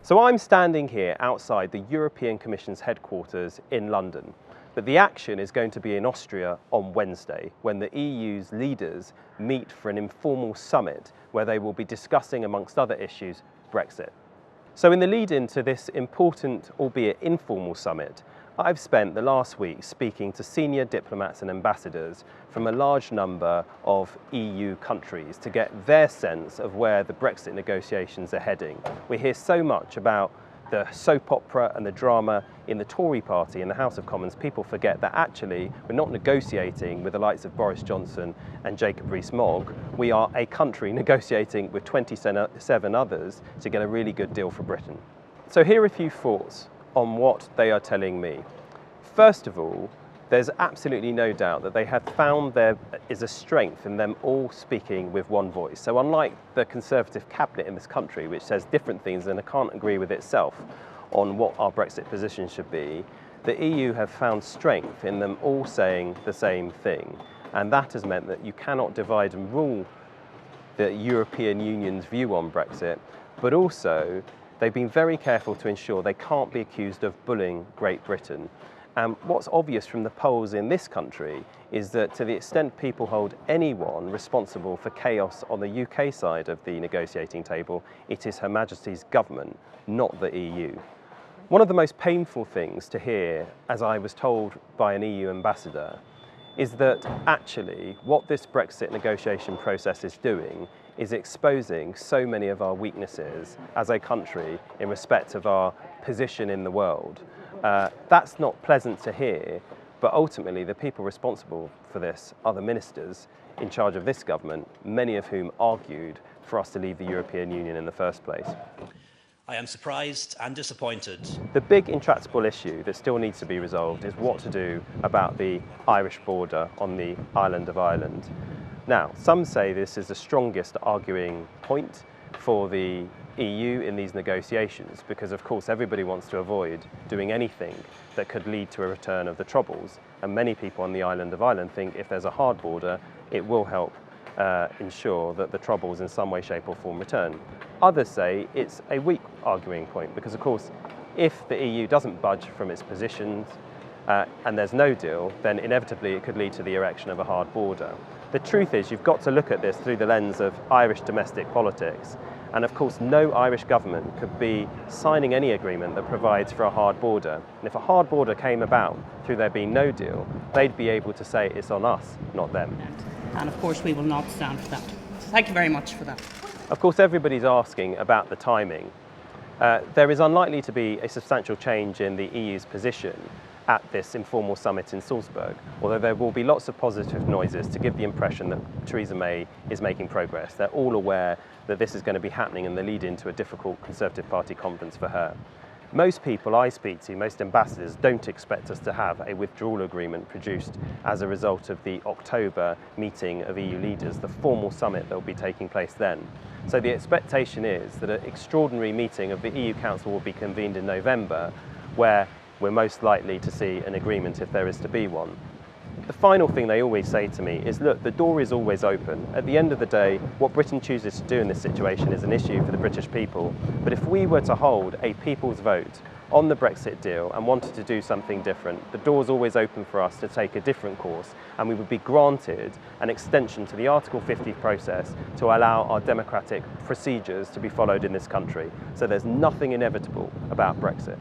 So I'm standing here outside the European Commission's headquarters in London, but the action is going to be in Austria on Wednesday when the EU's leaders meet for an informal summit where they will be discussing, amongst other issues, Brexit. So in the lead-in to this important, albeit informal summit, I've spent the last week speaking to senior diplomats and ambassadors from a large number of EU countries to get their sense of where the Brexit negotiations are heading. We hear so much about the soap opera and the drama in the Tory party in the House of Commons. People forget that actually we're not negotiating with the likes of Boris Johnson and Jacob Rees-Mogg. We are a country negotiating with 27 others to get a really good deal for Britain. So here are a few thoughts on what they are telling me. First of all, there's absolutely no doubt that they have found there is a strength in them all speaking with one voice. So unlike the Conservative cabinet in this country, which says different things and can't agree with itself on what our Brexit position should be, the EU have found strength in them all saying the same thing. And that has meant that you cannot divide and rule the European Union's view on Brexit, but also they've been very careful to ensure they can't be accused of bullying Great Britain. And what's obvious from the polls in this country is that to the extent people hold anyone responsible for chaos on the UK side of the negotiating table, it is Her Majesty's government, not the EU. One of the most painful things to hear, as I was told by an EU ambassador, is that actually what this Brexit negotiation process is doing is exposing so many of our weaknesses as a country in respect of our position in the world. That's not pleasant to hear, but ultimately the people responsible for this are the ministers in charge of this government, many of whom argued for us to leave the European Union in the first place. I am surprised and disappointed. The big intractable issue that still needs to be resolved is what to do about the Irish border on the island of Ireland. Now, some say this is the strongest arguing point for the EU in these negotiations because, of course, everybody wants to avoid doing anything that could lead to a return of the Troubles. And many people on the island of Ireland think if there's a hard border, it will help ensure that the Troubles in some way, shape or form return. Others say it's a weak arguing point because, of course, if the EU doesn't budge from its positions and there's no deal, then inevitably it could lead to the erection of a hard border. The truth is you've got to look at this through the lens of Irish domestic politics. And of course, no Irish government could be signing any agreement that provides for a hard border. And if a hard border came about through there being no deal, they'd be able to say it's on us, not them. And of course, we will not stand for that. Thank you very much for that. Of course, everybody's asking about the timing. There is unlikely to be a substantial change in the EU's position at this informal summit in Salzburg, although there will be lots of positive noises to give the impression that Theresa May is making progress. They're all aware that this is going to be happening in the lead-in to a difficult Conservative Party conference for her. Most people I speak to, most ambassadors, don't expect us to have a withdrawal agreement produced as a result of the October meeting of EU leaders, the formal summit that will be taking place then. So the expectation is that an extraordinary meeting of the EU Council will be convened in November, where we're most likely to see an agreement if there is to be one. The final thing they always say to me is, look, the door is always open. At the end of the day, what Britain chooses to do in this situation is an issue for the British people. But if we were to hold a people's vote on the Brexit deal and wanted to do something different, the door's always open for us to take a different course, and we would be granted an extension to the Article 50 process to allow our democratic procedures to be followed in this country. So there's nothing inevitable about Brexit.